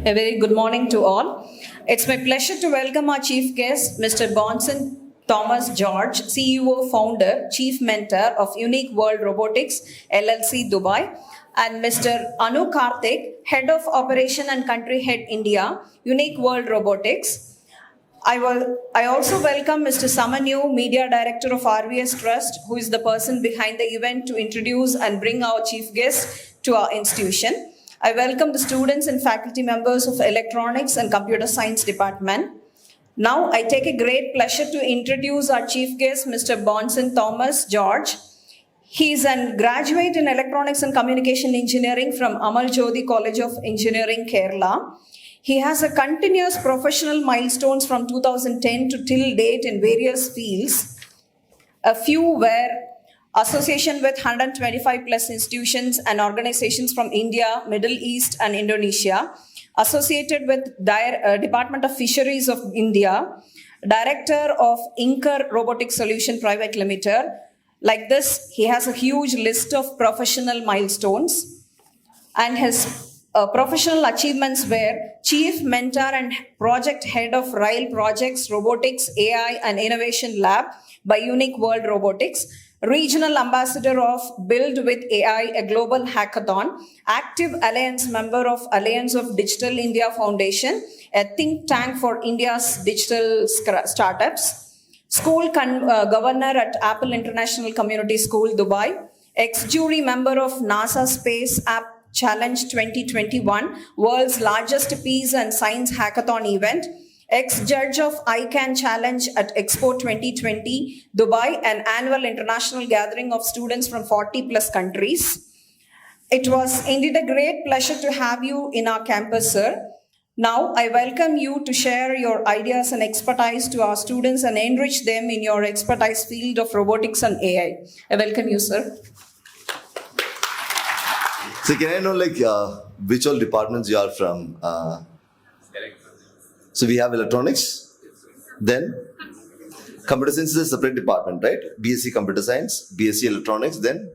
A very good morning to all. It's my pleasure to welcome our chief guest, Mr. Bansan Thomas George, CEO, founder, chief mentor of Unique World Robotics, LLC, Dubai, and Mr. Anu Karthik, head of operation and country head India, Unique World Robotics. I also welcome Mr. Samanyu, Media Director of RVS Trust, who is the person behind the event to introduce and bring our chief guest to our institution. I welcome the students and faculty members of Electronics and Computer Science Department. Now, I take a great pleasure to introduce our chief guest, Mr. Bansan Thomas George. He is a graduate in Electronics and Communication Engineering from Amal Jyoti College of Engineering, Kerala. He has a continuous professional milestones from 2010 to till date in various fields. A few were association with 125 plus institutions and organizations from India, Middle East, and Indonesia, associated with Department of Fisheries of India, Director of Inker Robotics Solution Private Limited. Like this, he has a huge list of professional milestones, and his professional achievements were Chief Mentor and Project Head of Rail Projects, Robotics, AI, and Innovation Lab by Unique World Robotics, Regional Ambassador of Build with AI, a global hackathon, active alliance member of Alliance of Digital India Foundation, a think tank for India's digital startups, school governor at Apple International Community School, Dubai, ex-jury member of NASA Space App Challenge 2021, world's largest peace and science hackathon event, ex-judge of ICANN Challenge at Expo 2020, Dubai, an annual international gathering of students from 40 plus countries. It was indeed a great pleasure to have you in our campus, sir. Now, I welcome you to share your ideas and expertise to our students and enrich them in your expertise field of robotics and AI. I welcome you, sir. So can I know which all departments you are from? So we have electronics, then computer science is a separate department, right? BSc computer science, BSc electronics, then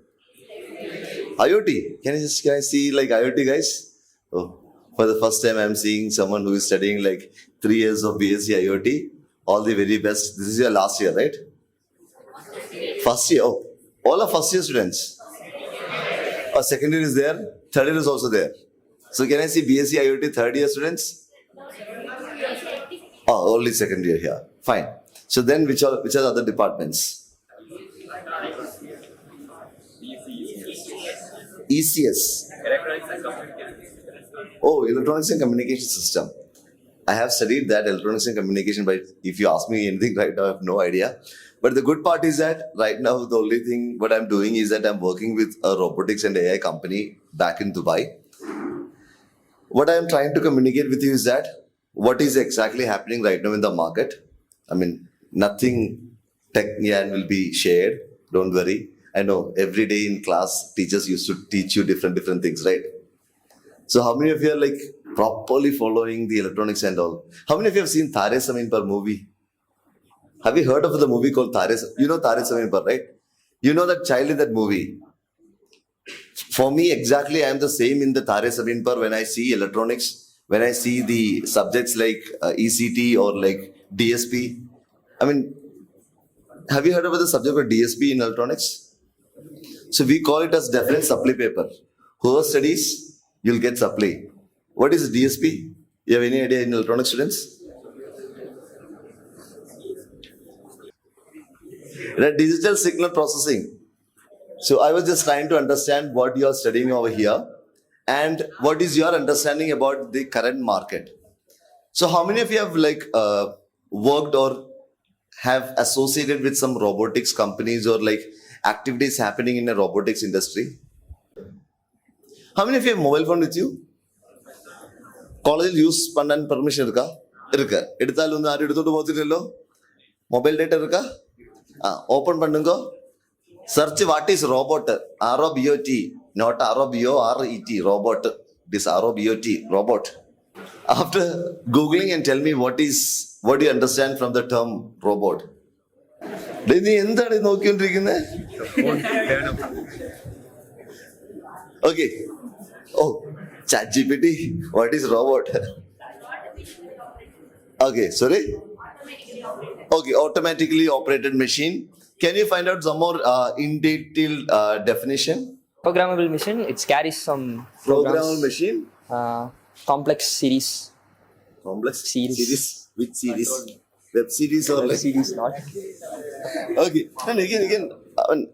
IoT. Can I see IoT guys? Oh, for the first time I'm seeing someone who is studying 3 years of BSc IoT. All the very best. This is your last year, right? First year. Oh, all are first year students. Second year is there, third year is also there. So can I see BSc IoT third year students? Oh, only second year here. Fine. So then which are the other departments? ECS. Oh, Electronics and Communication System. I have studied that electronics and communication, but if you ask me anything right now, I have no idea. But the good part is that right now, the only thing what I'm doing is that I'm working with a robotics and AI company back in Dubai. What I'm trying to communicate with you is that what is exactly happening right now in the market. I mean, nothing tech will be shared. Don't worry. I know every day in class, teachers used to teach you different things, right? So how many of you are properly following the electronics and all? How many of you have seen Tare Zameen Par movie? Have you heard of the movie called Tare? You know Tare Zameen Par, right? You know that child in that movie. For me, exactly, I am the same in the Tare Zameen Par when I see electronics, when I see the subjects like ECT or DSP. I mean, have you heard about the subject of DSP in electronics? So we call it as definite supply paper. Whoever studies, you'll get supply. What is DSP? You have any idea in electronics students? Digital signal processing. So I was just trying to understand what you are studying over here and what is your understanding about the current market. So how many of you have worked or have associated with some robotics companies or activities happening in the robotics industry? How many of you have mobile phone with you? College use pandan permission irukka? Eduthalum aru eduthodu pothillalo? Mobile data irukka? Open பண்ணுங்க. Search what is robot. ROBOT, not ROBORET, robot. This ROBOT, robot. After Googling and tell me what do you understand from the term robot? Okay. Oh, ChatGPT. What is robot? Okay, sorry. Okay, automatically operated machine. Can you find out some more in detail definition? Programmable machine, it carries some Programmable programs, machine. complex series. Complex Series. Which series? Web series or like? Series not. Okay. And again,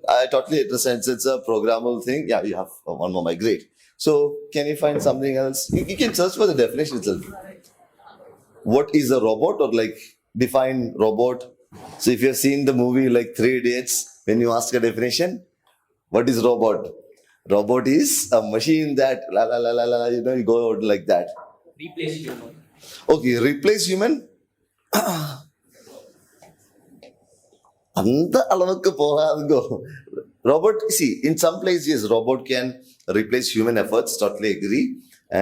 I totally understand. It's a programmable thing. Yeah, you have one more. My great. So, can you find something else? You can search for the definition itself. What is a robot, or like define robot? So, if you have seen the movie like 3 Idiots, when you ask a definition, what is robot? Robot is a machine that you go out like that. Replace human. Okay, replace human. அந்த அளவுக்கு போகாதுங்கோ. Robot, see, in some places, robot can replace human efforts. Totally agree.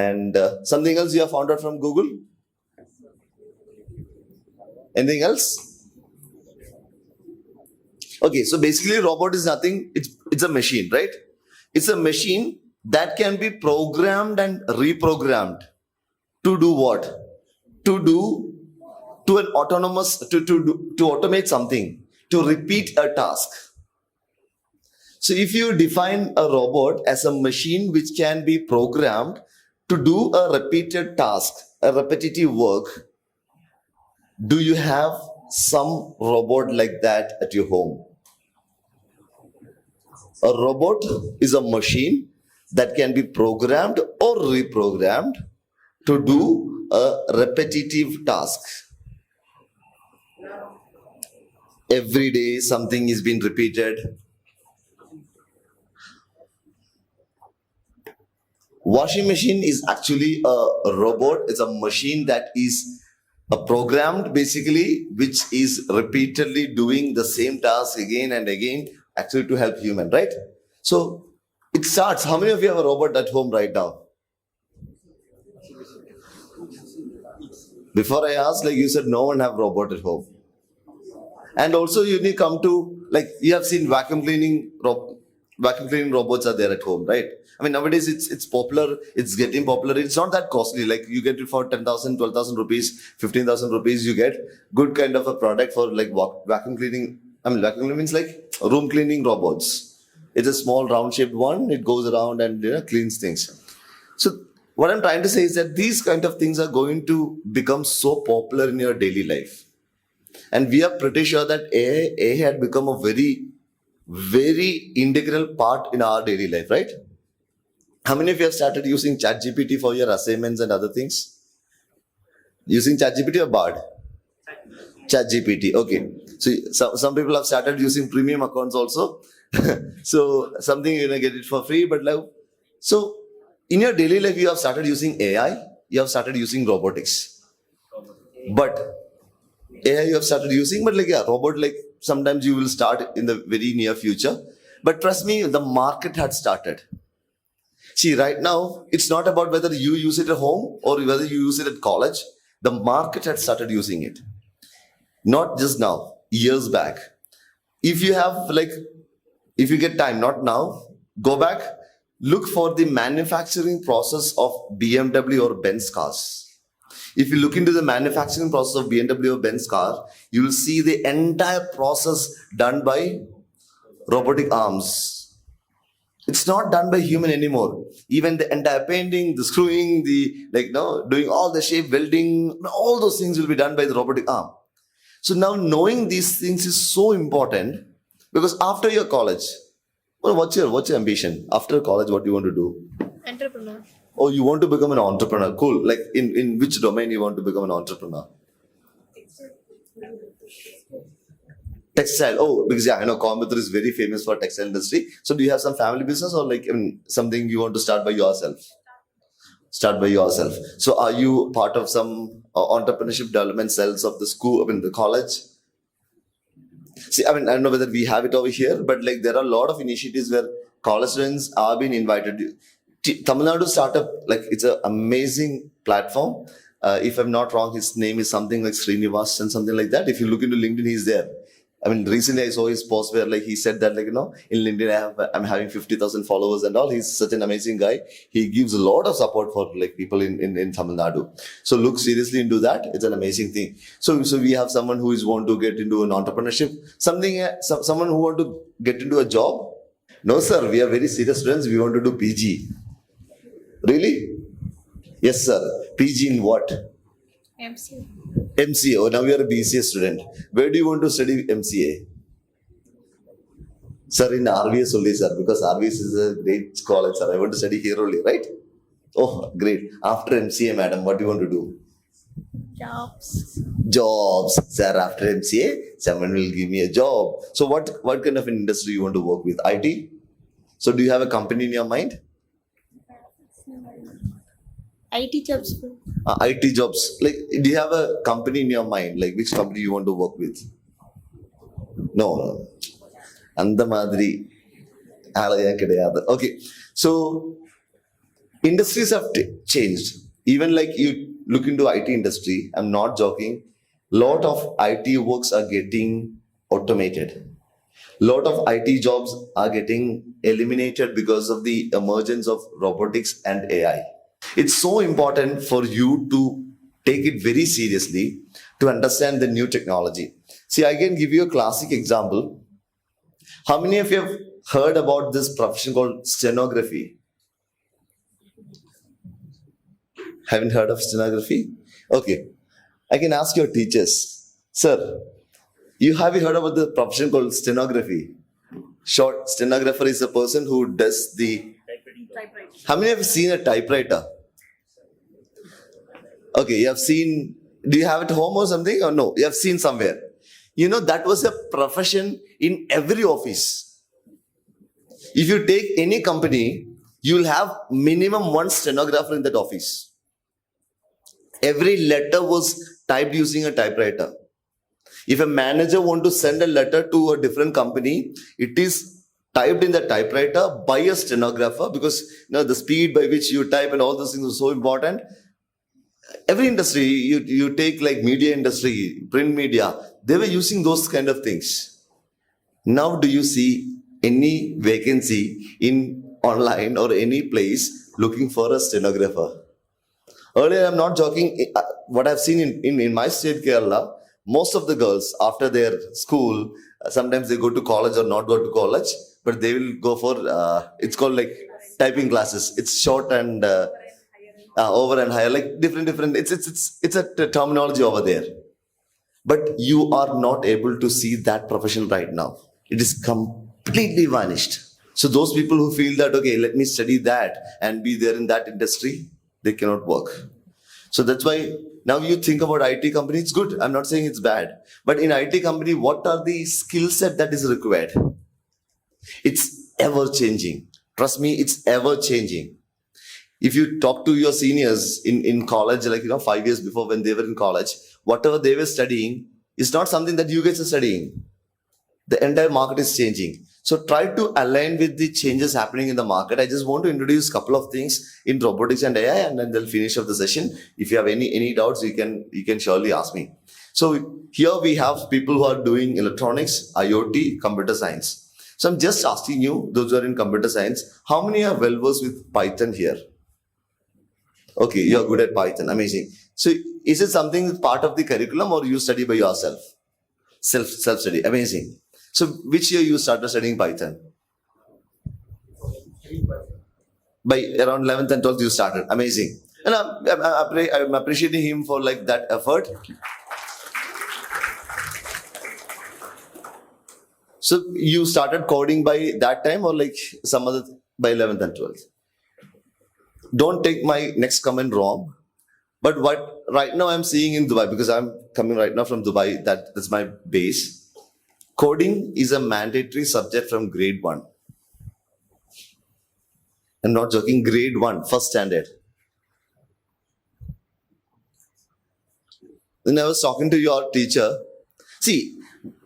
And something else you have found out from Google? Anything else? Okay, so basically, robot is nothing. It's a machine, right? It's a machine that can be programmed and reprogrammed to do what? To an autonomous to automate something, to repeat a task. So if you define a robot as a machine which can be programmed to do a repeated task, a repetitive work, do you have some robot like that at your home? A robot is a machine that can be programmed or reprogrammed to do a repetitive task. Every day something is being repeated. Washing machine is actually a robot. It's a machine that is programmed basically, which is repeatedly doing the same task again and again, actually to help human, right? So it starts. How many of you have a robot at home right now? Before I asked, like you said, no one have robot at home. And also you need come to, like you have seen vacuum cleaning robots are there at home, right? I mean, nowadays it's popular, it's getting popular. It's not that costly. Like you get it for 10,000, 12,000 rupees, 15,000 rupees, you get good kind of a product for like vacuum cleaning. I mean, vacuum cleaning means like room cleaning robots. It's a small round shaped one. It goes around and cleans things. So what I'm trying to say is that these kind of things are going to become so popular in your daily life. And we are pretty sure that AI had become a very, very integral part in our daily life, right? How many of you have started using ChatGPT for your assignments and other things? Using ChatGPT or Bard? ChatGPT, okay. So some people have started using premium accounts also. So something get it for free, but like, so in your daily life you have started using AI, you have started using robotics. But AI you have started using, but like robot, like sometimes you will start in the very near future. But trust me, the market had started. See, right now, it's not about whether you use it at home or whether you use it at college. The market had started using it. Not just now, years back. If you have if you get time, not now, go back, look for the manufacturing process of BMW or Benz cars. If you look into the manufacturing process of BMW or Benz car, you will see the entire process done by robotic arms. It's not done by human anymore. Even the entire painting, the screwing, doing all the shape, welding, all those things will be done by the robotic arm. So now knowing these things is so important, because after your college, well, what's your ambition? After college, what do you want to do? Entrepreneur. Oh, you want to become an entrepreneur. Cool. Like in which domain you want to become an entrepreneur? Textile. Oh, because I know Coimbatore is very famous for textile industry. So do you have some family business or something you want to start by yourself? Start by yourself. So are you part of some entrepreneurship development cells of the school, the college? See, I don't know whether we have it over here, but there are a lot of initiatives where college students are being invited. Tamil Nadu Startup, it's an amazing platform. If I'm not wrong, his name is something like Srinivas and something like that. If you look into LinkedIn, he's there. I mean, recently I saw his post where like he said that like in LinkedIn I'm having 50,000 followers and all. He's such an amazing guy. He gives a lot of support for like people in Tamil Nadu. So look seriously into that. It's an amazing thing. So we have someone who is want to get into an entrepreneurship, someone who want to get into a job. No sir, we are very serious students. We want to do PG. Really? Yes sir. PG in what? MCA. MCA. Oh, now you are a BCA student. Where do you want to study MCA? Sir, in RVS only, sir, because RVS is a great college, sir. I want to study here only, right? Oh, great. After MCA, madam, what do you want to do? Jobs. Jobs. Sir, after MCA, someone will give me a job. So what kind of an industry you want to work with? IT? So do you have a company in your mind? IT jobs. IT jobs. Like, do you have a company in your mind? Like, which company you want to work with? No. அந்த மாதிரி ஆளையா கிடையாது. Okay. So, industries have changed. Even like you look into IT industry, I'm not joking. Lot of IT works are getting automated. Lot of IT jobs are getting eliminated because of the emergence of robotics and AI. It's so important for you to take it very seriously to understand the new technology. See, I can give you a classic example. How many of you have heard about this profession called stenography? Haven't heard of stenography? Okay. I can ask your teachers. Sir, have you heard about the profession called stenography? Short stenographer is a person who does the... How many have seen a typewriter? Okay, you have seen... Do you have it home or something? Or no? You have seen somewhere. That was a profession in every office. If you take any company, you will have minimum one stenographer in that office. Every letter was typed using a typewriter. If a manager want to send a letter to a different company, it is typed in the typewriter by a stenographer because the speed by which you type and all those things are so important. Every industry, you take like media industry, print media, they were using those kind of things. Now do you see any vacancy in online or any place looking for a stenographer? Earlier, I'm not joking, what I've seen in my state Kerala, most of the girls after their school, sometimes they go to college or not go to college, but they will go for, it's called like typing classes. It's short and over and higher, like different, it's a terminology over there. But you are not able to see that profession right now. It is completely vanished. So those people who feel that, okay, let me study that and be there in that industry, they cannot work. So that's why now you think about IT company, it's good. I'm not saying it's bad. But in IT company, what are the skill set that is required? It's ever changing. Trust me, it's ever changing. If you talk to your seniors in college, like 5 years before when they were in college, whatever they were studying is not something that you guys are studying. The entire market is changing. So try to align with the changes happening in the market. I just want to introduce a couple of things in robotics and AI, and then they'll finish up the session. If you have any doubts, you can surely ask me. So here we have people who are doing electronics, IoT, computer science. So I'm just asking you, those who are in computer science, how many are well versed with Python here? Okay, you're good at Python. Amazing. So is it something part of the curriculum or you study by yourself? Self-study. Amazing. So which year you started studying Python? By around 11th and 12th you started. Amazing. And I'm appreciating him for like that effort. So you started coding by that time or like some other by 11th and 12th? Don't take my next comment wrong. But what right now I'm seeing in Dubai, because I'm coming right now from Dubai, that's my base. Coding is a mandatory subject from grade 1. I'm not joking, grade 1, first standard. When I was talking to your teacher, see,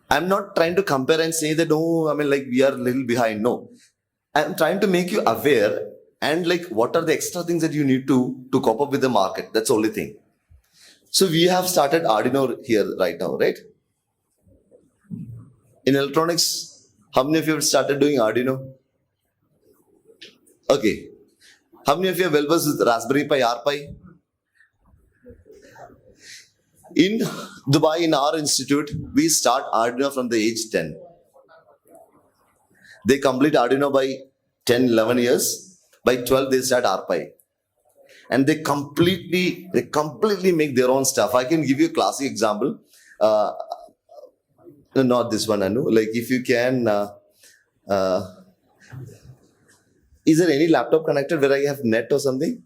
I'm not trying to compare and say that, like we are a little behind. No. I'm trying to make you aware and like what are the extra things that you need to cope up with the market. That's the only thing. So we have started Arduino here right now, right? in electronics, how many of you have started doing Arduino? Okay. How many of you have well versed with Raspberry Pi, RPi? In Dubai, in our institute, we start Arduino from the age 10. They complete Arduino by 10, 11 years. By 12, they start RPi. And they completely make their own stuff. I can give you a classic example. Not this one, Anu. Like if you can, is there any laptop connected where I have net or something?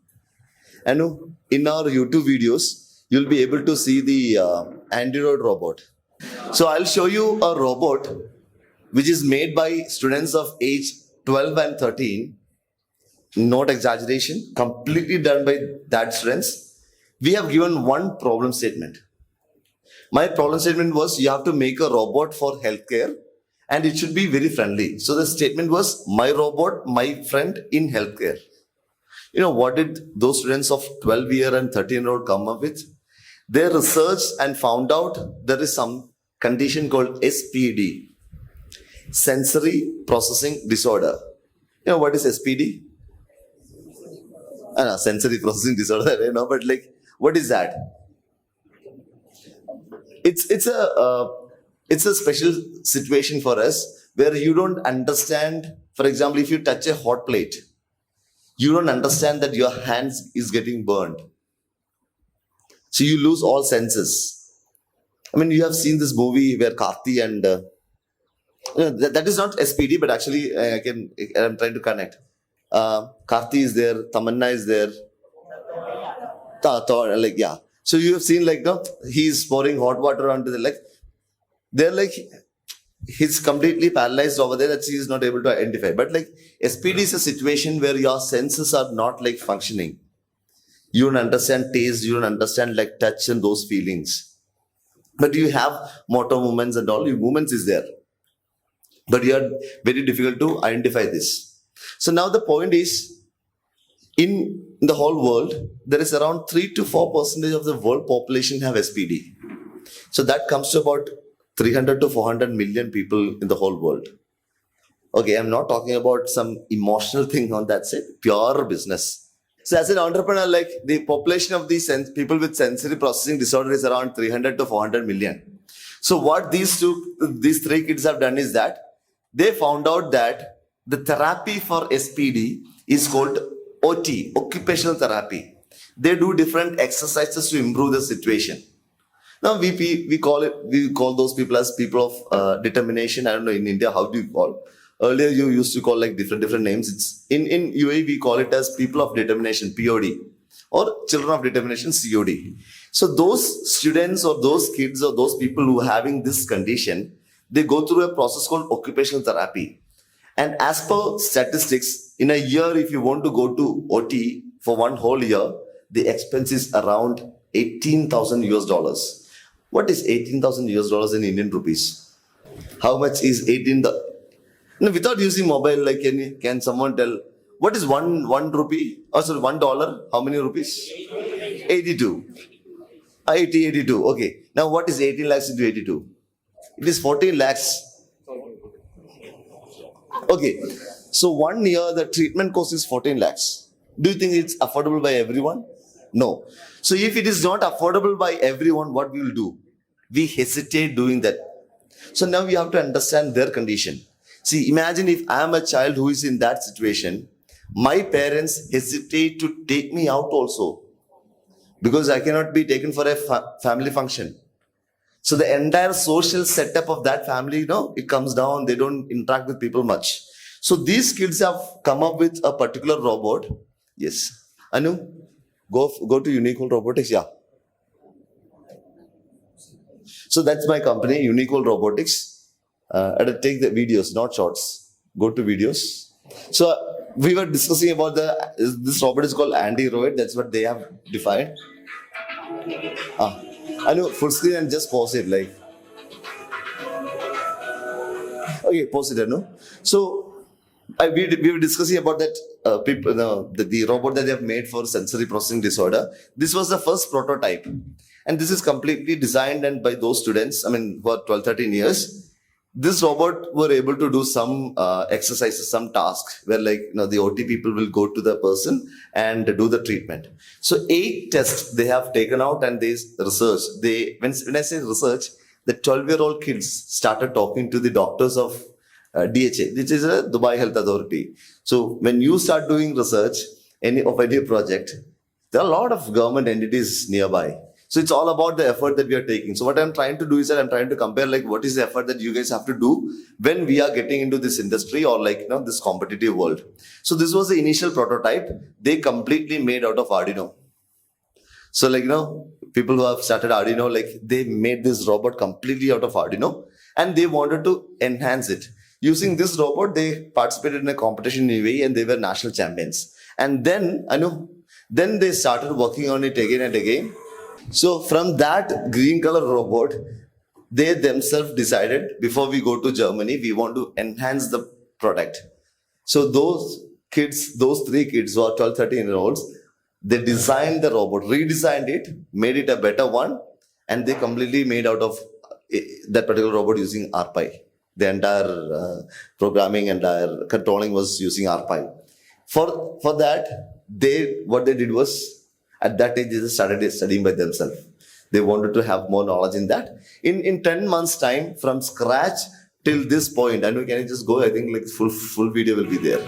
Anu, in our YouTube videos, you'll be able to see the Android robot. So I'll show you a robot which is made by students of age 12 and 13. Not exaggeration, completely done by that students. We have given one problem statement. My problem statement was you have to make a robot for healthcare and it should be very friendly. So the statement was my robot, my friend in healthcare. You know what did those students of 12-year and 13-year-old come up with? They researched and found out there is some condition called SPD, sensory processing disorder. You know what is SPD? Sensory processing disorder, I don't know, but like, what is that? It's a special situation for us where you don't understand. For example, if you touch a hot plate, you don't understand that your hands is getting burned. So you lose all senses. I mean, you have seen this movie where Karthi and that is not SPD, but actually I'm trying to connect. Karthi is there, Tamanna is there. Like, yeah. So you have seen like, no, he's pouring hot water onto the, like, they're like, he's completely paralyzed over there that he is not able to identify. But like, SPD is a situation where your senses are not like functioning. You don't understand taste, you don't understand like touch and those feelings. But you have motor movements and all, your movements is there. But you are very difficult to identify this. So now the point is, in the whole world, there is around 3 to 4% of the world population have SPD. So that comes to about 300 to 400 million people in the whole world. Okay, I'm not talking about some emotional thing on that side, pure business. So as an entrepreneur, like the population of these people with sensory processing disorder is around 300 to 400 million. So what these three kids have done is that they found out that the therapy for SPD is called OT, occupational therapy. They do different exercises to improve the situation. Now we call those people as people of determination. I don't know in India how do you call? Earlier you used to call like different names. It's in UAE we call it as people of determination, POD, or children of determination, COD. So those students or those kids or those people who are having this condition, they go through a process called occupational therapy. And as per statistics, in a year, if you want to go to OT for one whole year, the expense is around 18,000 US dollars. What is 18,000 US dollars in Indian rupees? How much is 18,000? No, without using mobile, like can someone tell what is one rupee? Oh, sorry, $1. How many rupees? 82. 82. Okay. Now what is 18 lakhs into 82? It is 14 lakhs. Okay, so 1 year the treatment cost is 14 lakhs. Do you think it's affordable by everyone? No. So if it is not affordable by everyone, what we will do? We hesitate doing that. So now we have to understand their condition. See, imagine if I am a child who is in that situation, my parents hesitate to take me out also because I cannot be taken for a family function. So the entire social setup of that family, it comes down. They don't interact with people much. So these kids have come up with a particular robot. Yes. Anu, go to Unique Robotics. Yeah. So that's my company, Unique Robotics. I'll take the videos, not shorts. Go to videos. So we were discussing about this robot is called Android. That's what they have defined. I know full screen and just pause it like. Okay, pause it, no? So we were discussing about that the robot that they have made for sensory processing disorder. This was the first prototype. And this is completely designed and by those students, who are 12, 13 years. this robot were able to do some exercises, some tasks where like the OT people will go to the person and do the treatment. So 8 tests they have taken out and they research. When I say research, the 12-year-old kids started talking to the doctors of DHA, which is a Dubai Health Authority. So when you start doing research any project, there are a lot of government entities nearby. So it's all about the effort that we are taking. So what I'm trying to do is that I'm trying to compare like what is the effort that you guys have to do when we are getting into this industry or like this competitive world. So this was the initial prototype. They completely made out of Arduino. So like people who have started Arduino, like they made this robot completely out of Arduino and they wanted to enhance it. Using this robot, they participated in a competition in UAE and they were national champions. And then then they started working on it again and again. So from that green color robot, they themselves decided before we go to Germany, we want to enhance the product. So those 3 kids who are 12, 13-year-olds, they designed the robot, redesigned it, made it a better one, and they completely made out of that particular robot using RPi. The entire programming and controlling was using RPi. For that, what they did was, at that age, they started studying by themselves. They wanted to have more knowledge in that. In 10 months' time, from scratch till this point, I know, can you just go? I think like full video will be there.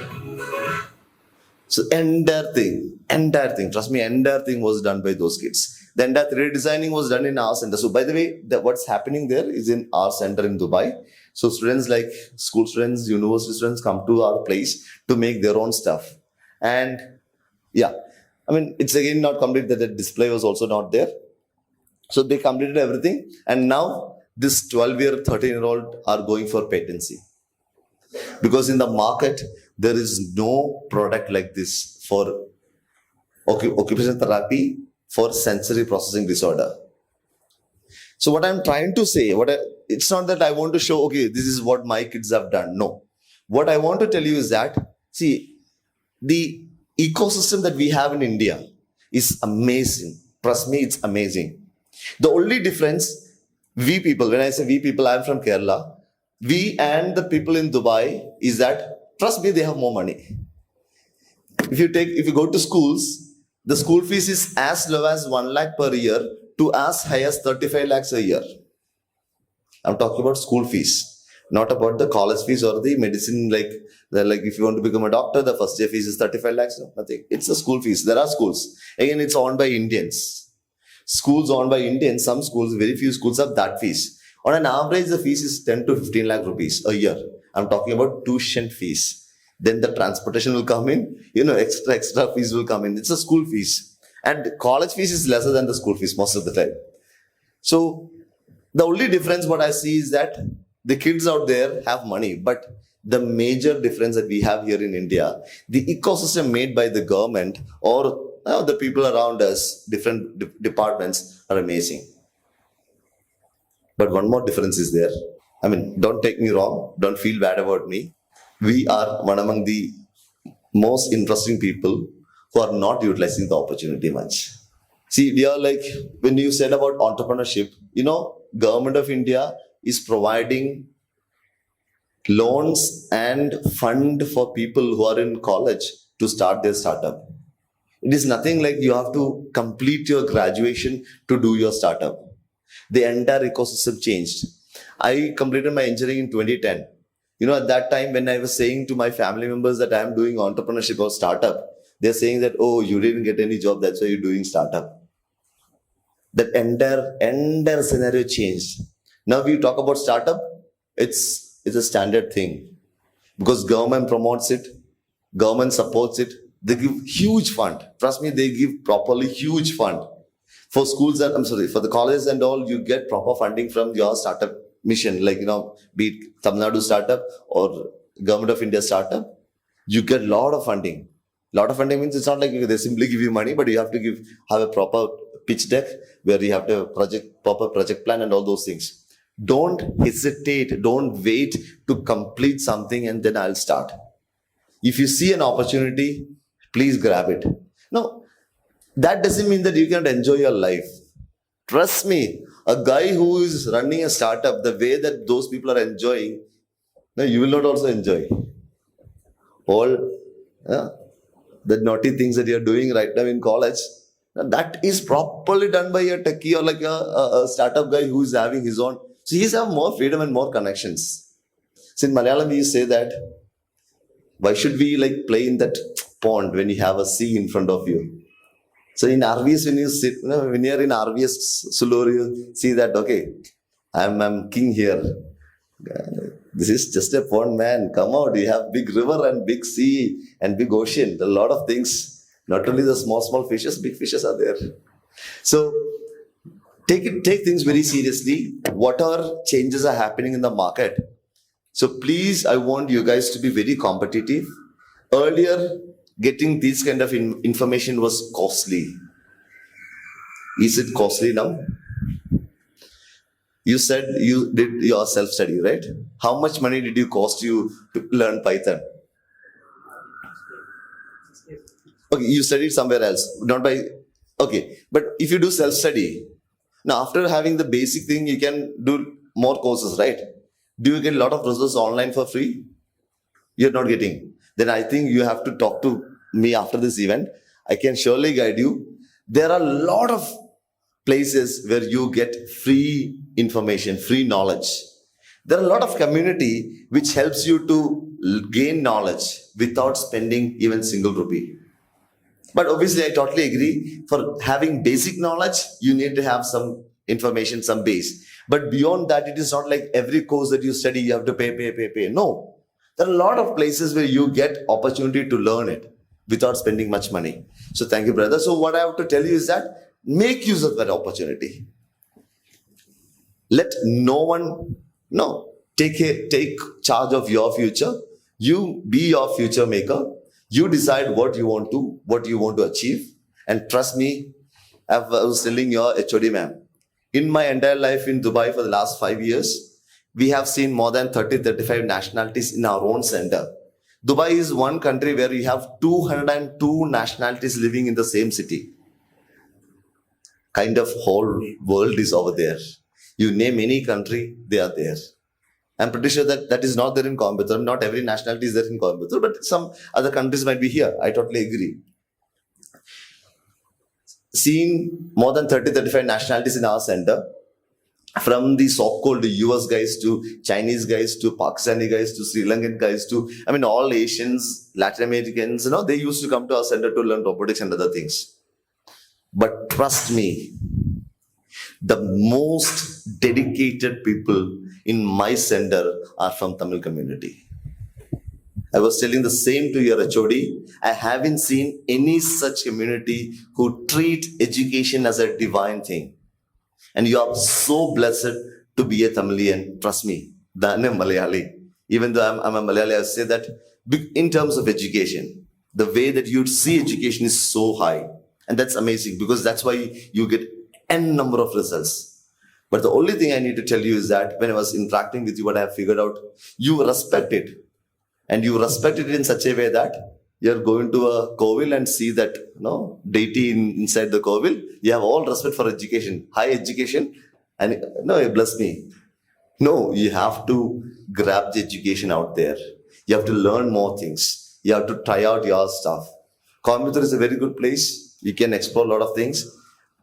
So entire thing, trust me, entire thing was done by those kids. The entire 3D designing was done in our center. So by the way, what's happening there is in our center in Dubai. So students like school students, university students come to our place to make their own stuff. And yeah, I mean, it's again not complete that the display was also not there. So they completed everything. And now this 12-year, 13-year-old are going for patency. Because in the market, there is no product like this for occupational therapy for sensory processing disorder. So what I'm trying to say, it's not that I want to show, okay, this is what my kids have done. No. What I want to tell you is that, see, the ecosystem that we have in India is amazing. Trust me, it's amazing. The only difference, we people, when I say we people, I'm from Kerala, we and the people in Dubai is that, trust me, they have more money. If you go to schools, the school fees is as low as 1 lakh per year to as high as 35 lakhs a year. I'm talking about school fees, not about the college fees or the medicine. Like if you want to become a doctor, the first year fees is 35 lakhs. No, nothing. It's a school fees. There are schools. Again, it's owned by Indians. Schools owned by Indians. Some schools, very few schools have that fees. On an average, the fees is 10 to 15 lakh rupees a year. I'm talking about tuition fees. Then the transportation will come in. Extra fees will come in. It's a school fees. And college fees is lesser than the school fees most of the time. So the only difference what I see is that the kids out there have money, but the major difference that we have here in India, the ecosystem made by the government or the people around us, different departments are amazing. But one more difference is there. I mean, don't take me wrong. Don't feel bad about me. We are one among the most interesting people who are not utilizing the opportunity much. See, we are like, when you said about entrepreneurship, Government of India is providing loans and fund for people who are in college to start their startup. It is nothing like you have to complete your graduation to do your startup. The entire ecosystem changed. I completed my engineering in 2010. At that time when I was saying to my family members that I am doing entrepreneurship or startup, they're saying that, oh, you didn't get any job, that's why you're doing startup. That entire scenario changed. Now we talk about startup, it's a standard thing. Because government promotes it, government supports it, they give huge fund. Trust me, they give properly huge fund. For schools for the colleges and all, you get proper funding from your startup mission, like, be it Tamil Nadu startup or Government of India startup, you get a lot of funding. Lot of funding means it's not like they simply give you money, but you have to have a proper pitch deck where you have to proper project plan and all those things. Don't hesitate. Don't wait to complete something and then I'll start. If you see an opportunity, please grab it. No, that doesn't mean that you can't enjoy your life. Trust me, A guy who is running a startup, the way that those people are enjoying, no, you will not also enjoy. All the naughty things that you're doing right now in college, that is properly done by a techie or like a startup guy who is having his own. So he's have more freedom and more connections. So in Malayalam, we say that why should we like play in that pond when you have a sea in front of you? So in RVS, when you sit, when you're in RVS Sulur, you see that, okay, I'm king here. This is just a pond, man. Come out. You have big river and big sea and big ocean. A lot of things. Not only the small fishes, big fishes are there. So take things very seriously. What are changes are happening in the market? So please, I want you guys to be very competitive. Earlier, getting this kind of information was costly. Is it costly now? You said you did your self-study, right? How much money did it cost you to learn Python? Okay, you studied somewhere else, not by... Okay, but if you do self-study, now after having the basic thing, you can do more courses, right? Do you get a lot of resources online for free? You're not getting. Then I think you have to talk to me after this event. I can surely guide you. There are a lot of places where you get free information, free knowledge. There are a lot of community which helps you to gain knowledge without spending even single rupee. But obviously, I totally agree. For having basic knowledge, you need to have some information, some base. But beyond that, it is not like every course that you study, you have to pay. No. There are a lot of places where you get opportunity to learn it without spending much money. So thank you, brother. So what I have to tell you is that make use of that opportunity. Let no one take charge of your future. You be your future maker. You decide what you want to achieve. And trust me, I was telling your HOD ma'am, in my entire life in Dubai for the last 5 years, we have seen more than 35 nationalities in our own center. Dubai is one country where we have 202 nationalities living in the same city. Kind of whole world is over there. You name any country, they are there. I'm pretty sure that is not there in Coimbatore. Not every nationality is there in Coimbatore, but some other countries might be here. I totally agree. Seeing more than 35 nationalities in our center, from the so-called US guys to Chinese guys to Pakistani guys to Sri Lankan guys to, all Asians, Latin Americans, they used to come to our center to learn robotics and other things. But trust me, the most dedicated people in my center are from Tamil community. I was telling the same to your HOD. I haven't seen any such community who treat education as a divine thing. And you are so blessed to be a Tamilian. Trust me, than a Malayali. Even though I'm a Malayali, I say that in terms of education, the way that you see education is so high. And that's amazing because that's why you get n number of results. But the only thing I need to tell you is that when I was interacting with you, what I have figured out, you respect it. And you respect it in such a way that you're going to a Kovil and see that deity inside the Kovil. You have all respect for education, high education. And bless me. No, you have to grab the education out there. You have to learn more things. You have to try out your stuff. Coimbatore is a very good place. You can explore a lot of things.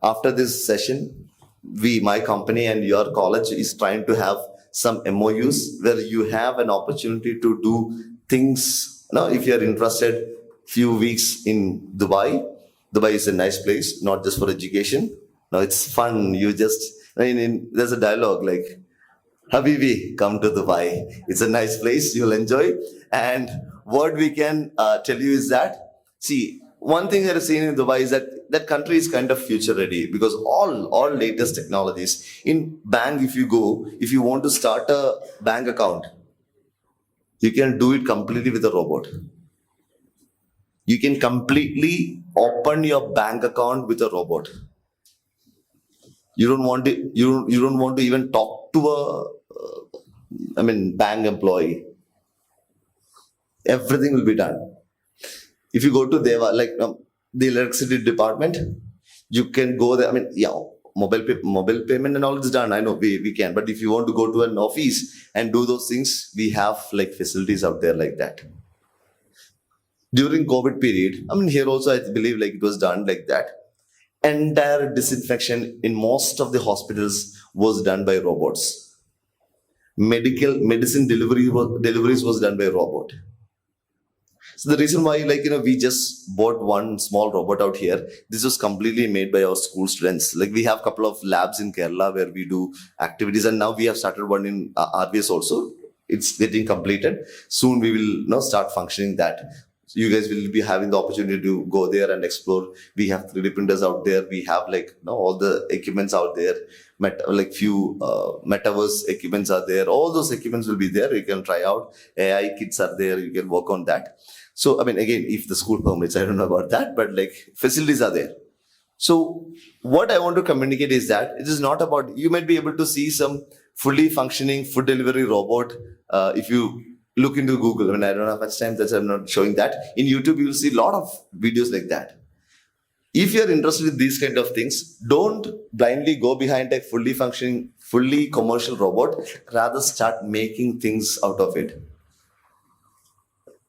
After this session, my company and your college is trying to have some MOUs where you have an opportunity to do things. If you're interested, few weeks in Dubai. Dubai is a nice place, not just for education. No, it's fun. There's a dialogue like, Habibi, come to Dubai. It's a nice place. You'll enjoy. And what we can tell you is that, see, one thing that I've seen in Dubai is that country is kind of future ready because all latest technologies. In bank, if you want to start a bank account, you can do it completely with a robot. You can completely open your bank account with a robot. You don't want to. You don't want to even talk to a bank employee. Everything will be done. If you go to Deva, the electricity department, you can go there. mobile payment and all is done. I know we can, but if you want to go to an office and do those things, we have like facilities out there like that. During COVID period, I mean, here also I believe like it was done like that. Entire disinfection in most of the hospitals was done by robots. Medicine deliveries was done by robot. So the reason why, like, we just bought one small robot out here. This was completely made by our school students. Like, we have a couple of labs in Kerala where we do activities, and now we have started one in RBS also. It's getting completed. Soon we will start functioning that. So you guys will be having the opportunity to go there and explore. We have 3D printers out there. We have all the equipments out there. Few metaverse equipments are there. All those equipments will be there. You can try out. AI kits are there. You can work on that. So, I mean, again, if the school permits, I don't know about that, but facilities are there. So what I want to communicate is that it is not about, you might be able to see some fully functioning food delivery robot. If you look into Google, I mean, I don't have much time, that's why I'm not showing that. In YouTube, you'll see a lot of videos like that. If you're interested in these kind of things, don't blindly go behind a fully functioning, fully commercial robot. Rather start making things out of it.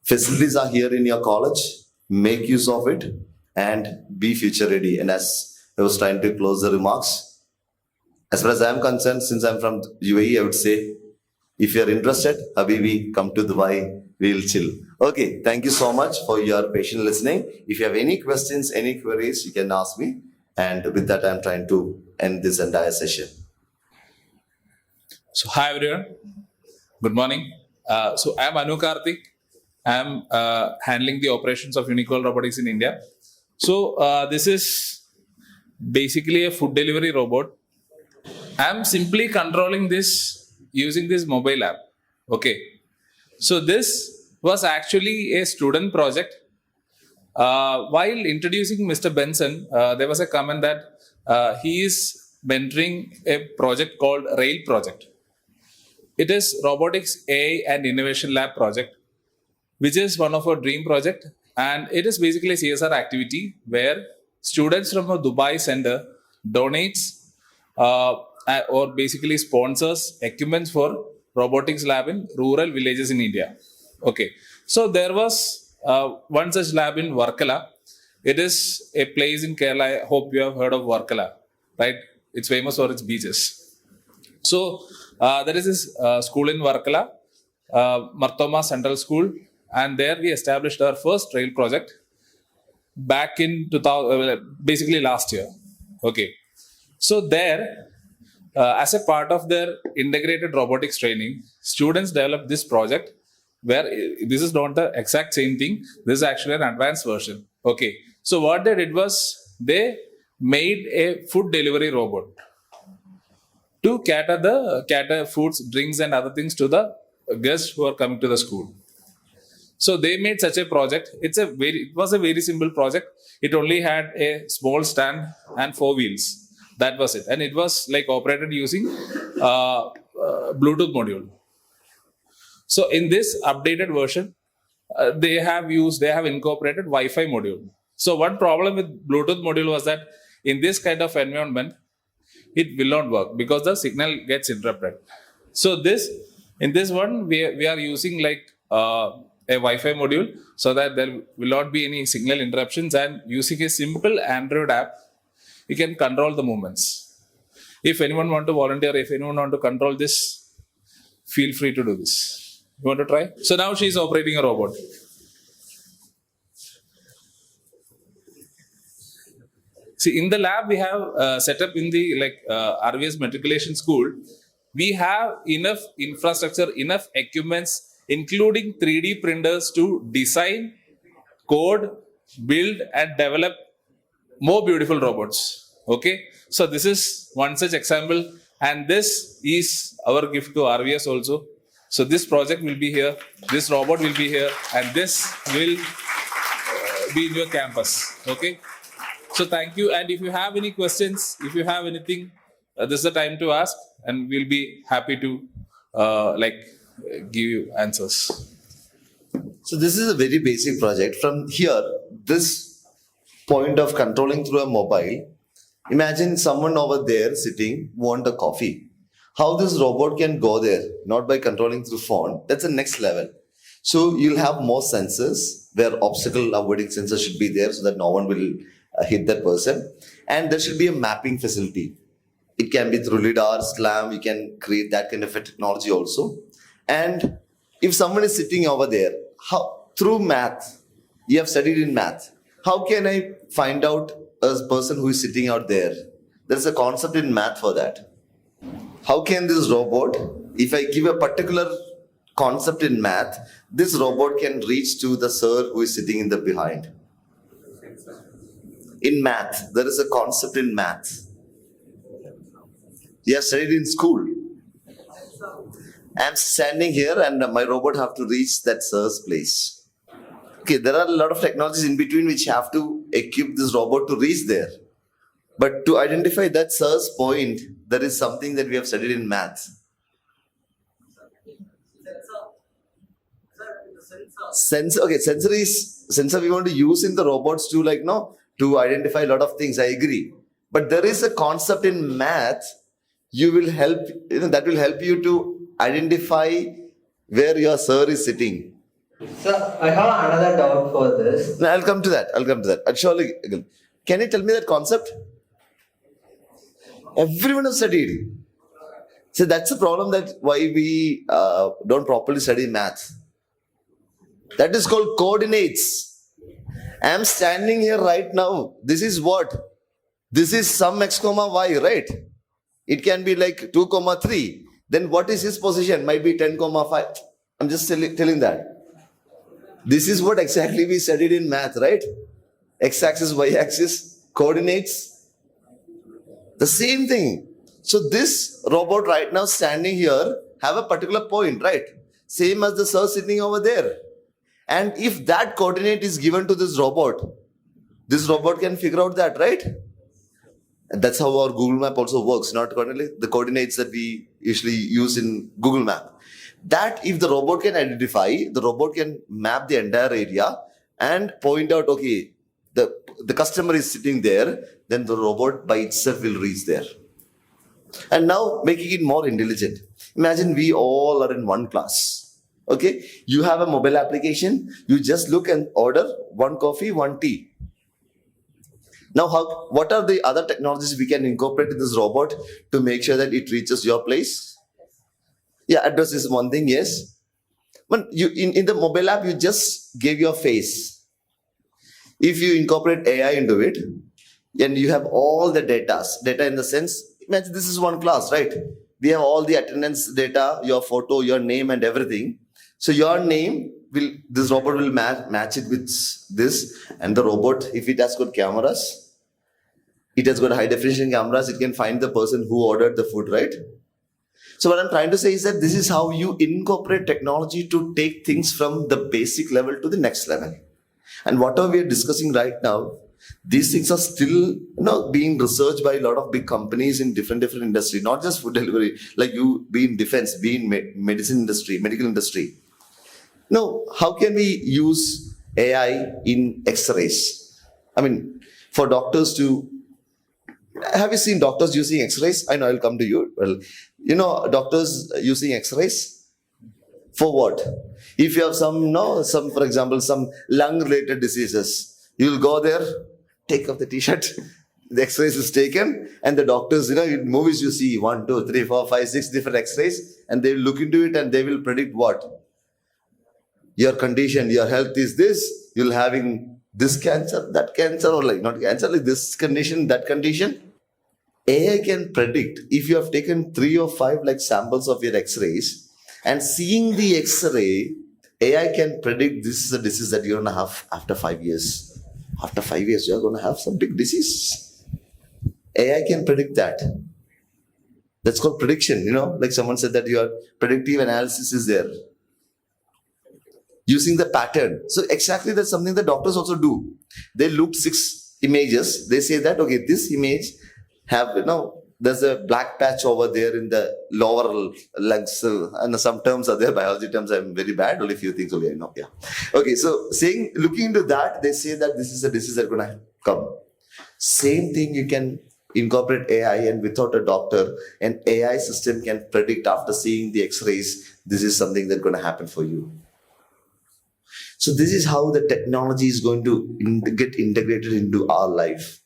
Facilities are here in your college. Make use of it and be future ready. And as I was trying to close the remarks, as far as I'm concerned, since I'm from UAE, I would say, if you're interested, Habibi, come to Dubai, we'll chill. Okay, thank you so much for your patient listening. If you have any questions, any queries, you can ask me. And with that, I'm trying to end this entire session. So, hi everyone. Good morning. So, I'm Anu Karthik. I'm handling the operations of Unique World Robotics in India. So, this is basically a food delivery robot. I'm simply controlling this using this mobile app. Okay. So, this was actually a student project. While introducing Mr. Benson, there was a comment that he is mentoring a project called Rail Project. It is Robotics, AI and Innovation Lab project, which is one of our dream project. And it is basically a CSR activity where students from a Dubai center donates or basically sponsors equipments for robotics lab in rural villages in India. Okay. So there was one such lab in Varkala. It is a place in Kerala. I hope you have heard of Varkala, right? It's famous for its beaches. So there is this school in Varkala, Marthoma Central School. And there we established our first trail project back in 2000, basically last year. Okay. So there, as a part of their integrated robotics training, students developed this project where this is not the exact same thing. This is actually an advanced version. Okay. So what they did was they made a food delivery robot to cater foods, drinks and other things to the guests who are coming to the school. So they made such a project. It was a very simple project. It only had a small stand and 4 wheels. That was it. And it was operated using Bluetooth module. So in this updated version, they have incorporated Wi-Fi module. So one problem with Bluetooth module was that in this kind of environment, it will not work because the signal gets interrupted. So in this one, we are using a Wi-Fi module so that there will not be any signal interruptions, and using a simple Android app, you can control the movements. If anyone want to volunteer, if anyone want to control this, feel free to do this. You want to try? So now she is operating a robot. See, in the lab we have set up in the RVS matriculation school, we have enough infrastructure, enough equipments, including 3D printers to design, code, build and develop more beautiful robots. Okay. So this is one such example, and this is our gift to RVS also. So this project will be here, this robot will be here, and this will be in your campus. Okay. So thank you. And if you have any questions, if you have anything, this is the time to ask, and we'll be happy to give you answers. So this is a very basic project. From here, this point of controlling through a mobile, Imagine someone over there sitting, want a coffee. How this robot can go there, not by controlling through phone, that's the next level. So you'll have more sensors where obstacle avoiding sensors should be there so that no one will hit that person. And there should be a mapping facility. It can be through LIDAR, SLAM, you can create that kind of a technology also. And if someone is sitting over there, how through math, you have studied in math, how can I find out a person who is sitting out there? There's a concept in math for that. How can this robot, if I give a particular concept in math, this robot can reach to the sir who is sitting in the behind? In math, there is a concept in math. You have studied in school. I'm standing here and my robot have to reach that sir's place. Okay, there are a lot of technologies in between which have to equip this robot to reach there. But to identify that sir's point, there is something that we have studied in maths. Sensor we want to use in the robots to to identify a lot of things. I agree. But there is a concept in math that will help you to identify where your sir is sitting. Sir, I have another doubt for this. No, I'll come to that. I'll surely. Can you tell me that concept? Everyone has studied. So that's the problem, that why we don't properly study math. That is called coordinates. I am standing here right now. This is what? This is some x comma y, right? It can be like 2 comma 3. Then what is his position? Might be 10 comma 5. I'm just telling that. This is what exactly we studied in math, right? X-axis, Y-axis, coordinates. The same thing. So this robot right now standing here have a particular point, right? Same as the sir sitting over there. And if that coordinate is given to this robot can figure out that, right? And that's how our Google Map also works, not the coordinates that we usually use in Google Map. That if the robot can identify, the robot can map the entire area and point out, okay, the customer is sitting there, then the robot by itself will reach there. And now making it more intelligent. Imagine we all are in one class. Okay, you have a mobile application, you just look and order 1 coffee, 1 tea. Now, what are the other technologies we can incorporate in this robot to make sure that it reaches your place? Yeah, address is one thing, yes. But in the mobile app, you just gave your face. If you incorporate AI into it, and you have all the data in the sense, imagine this is one class, right? We have all the attendance data, your photo, your name and everything. So your name, this robot will match it with this, and the robot, if it has got cameras, it has got high definition cameras, it can find the person who ordered the food, right? So what I'm trying to say is that this is how you incorporate technology to take things from the basic level to the next level. And whatever we are discussing right now, these things are still being researched by a lot of big companies in different industries, not just food delivery, like you be in defense, be in medical industry. Now, how can we use AI in X-rays? I mean, for doctors to... Have you seen doctors using X-rays? I know, I'll come to you. Well, doctors using X-rays for what? If you have for example, some lung-related diseases, you'll go there, take off the t-shirt, the X-rays is taken, and the doctors, in movies you see 1, 2, 3, 4, 5, 6 different X-rays, and they will look into it and they will predict what? Your condition, your health is this, you'll having this cancer, that cancer, or not cancer, this condition, that condition. AI can predict if you have taken 3 or 5 samples of your X-rays and seeing the X-ray, AI can predict this is a disease that you're going to have after 5 years. After 5 years, you're going to have some big disease. AI can predict that. That's called prediction, like someone said that your predictive analysis is there. Using the pattern. So exactly that's something that doctors also do. They look 6 images. They say that, okay, this image have, there's a black patch over there in the lower lungs. And some terms are there, biology terms I'm very bad, only few things only I know. Yeah. Okay, so looking into that, they say that this is a disease that's going to come. Same thing you can incorporate AI, and without a doctor, an AI system can predict after seeing the X-rays, this is something that's going to happen for you. So this is how the technology is going to get integrated into our life.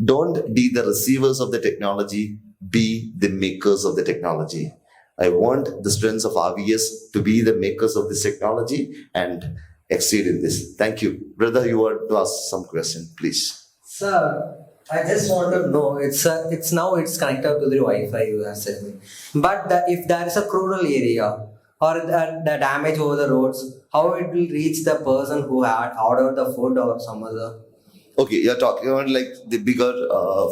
Don't be the receivers of the technology, be the makers of the technology. I want the students of RVS to be the makers of this technology and exceed in this. Thank you. Brother, you want to ask some question, please. Sir, I just want to know, it's now it's connected to the Wi-Fi you have said. But if there is a rural area or the damage over the roads, how it will reach the person who had ordered the food or some other? Okay, you're talking about like the bigger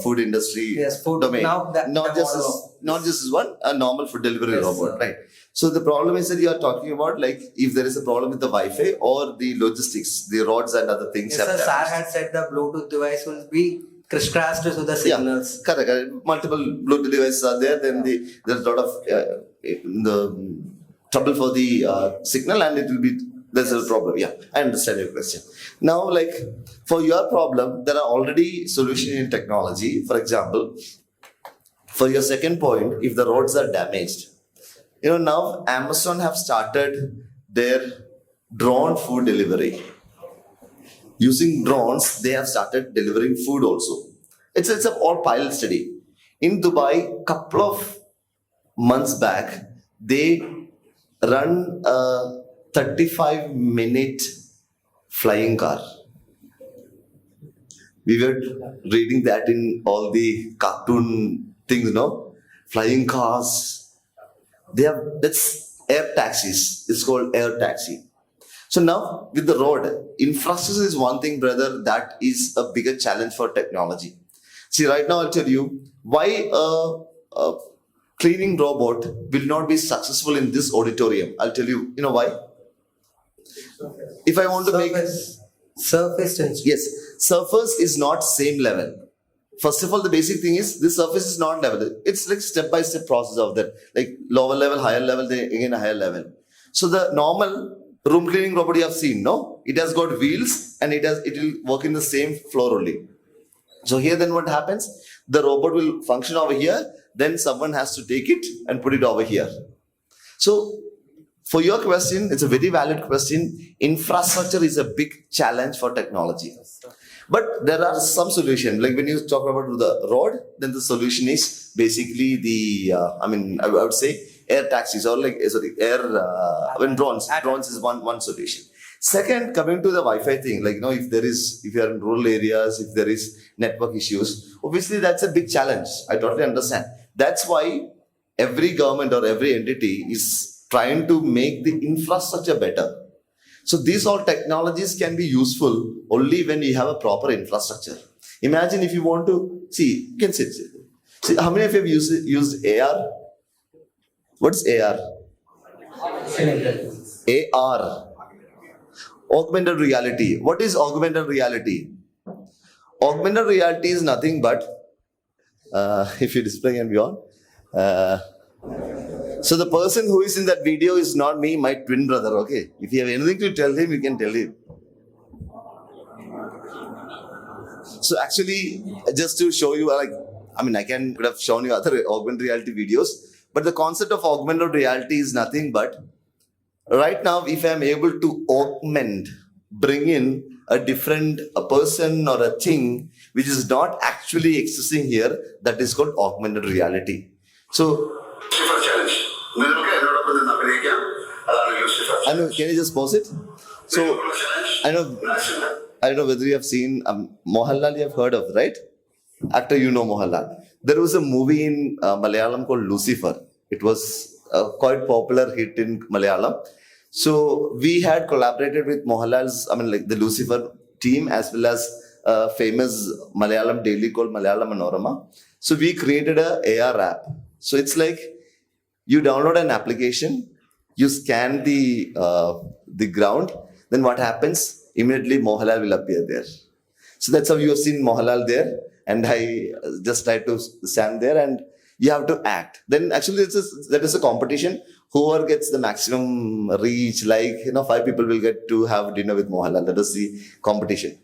food industry Yes, food. domain. Now not the just model as, not just as one, a normal food delivery Yes, robot, sir. right? So the problem is that you are talking about like if there is a problem with the Wi-Fi or the logistics, the roads and other things Yes, have sir, damaged. sir had said the Bluetooth device will be crisscrossed to the signals. Yeah, correct. Multiple Bluetooth devices are there. Then there's a lot of the trouble for the signal, and it will be there's a problem. Yeah, I understand your question. Now, like for your problem, there are already solutions in technology. For example, for your second point, if the roads are damaged, now Amazon have started their drone food delivery. Using drones, they have started delivering food also. It's a all pilot study. In Dubai, couple of months back, they run a 35-minute flying car. We were reading that in all the cartoon things, no? Flying cars. That's air taxis. It's called air taxi. So now with the road, infrastructure is one thing, brother, that is a bigger challenge for technology. See, right now I'll tell you why a cleaning robot will not be successful in this auditorium. I'll tell you, why? If I want to make Surface tension. yes, surface is not same level. First of all, the basic thing is this surface is not level. It's like step-by-step process of that, like lower level, higher level, then again a higher level. So the normal room cleaning robot you have seen, no? It has got wheels and it will work in the same floor only. So here then what happens? The robot will function over here, then someone has to take it and put it over here. So for your question, it's a very valid question. Infrastructure is a big challenge for technology. But there are some solutions. Like when you talk about the road, then the solution is basically I would say air taxis or drones. Drones is one solution. Second, coming to the Wi-Fi thing, like if you are in rural areas, if there is network issues, obviously that's a big challenge. I totally understand. That's why every government or every entity is trying to make the infrastructure better. So these all technologies can be useful only when you have a proper infrastructure. Imagine if you want to see, you can sit. See, how many of you have used AR? What's AR? AR. Augmented reality. What is augmented reality? Augmented reality is nothing but, if you display and beyond, so the person who is in that video is not me, my twin brother, okay? If you have anything to tell him, you can tell him. So actually, just to show you, I could have shown you other augmented reality videos, but the concept of augmented reality is nothing but, right now, if I am able to augment, bring in a person or a thing which is not actually existing here, that is called augmented reality. So, I know, can you just pause it? So, I don't know whether you have seen Mohanlal, you have heard of, right? Actor, Mohanlal. There was a movie in Malayalam called Lucifer. It was a quite popular hit in Malayalam. So we had collaborated with Mohanlal's, the Lucifer team as well as a famous Malayalam daily called Malayalam Manorama. So we created a AR app. So it's like you download an application, you scan the ground, then what happens? Immediately Mohanlal will appear there. So that's how you have seen Mohanlal there, and I just tried to stand there, and you have to act. Then actually that is a competition. Whoever gets the maximum reach, 5 people will get to have dinner with Mohanlal. That is the competition.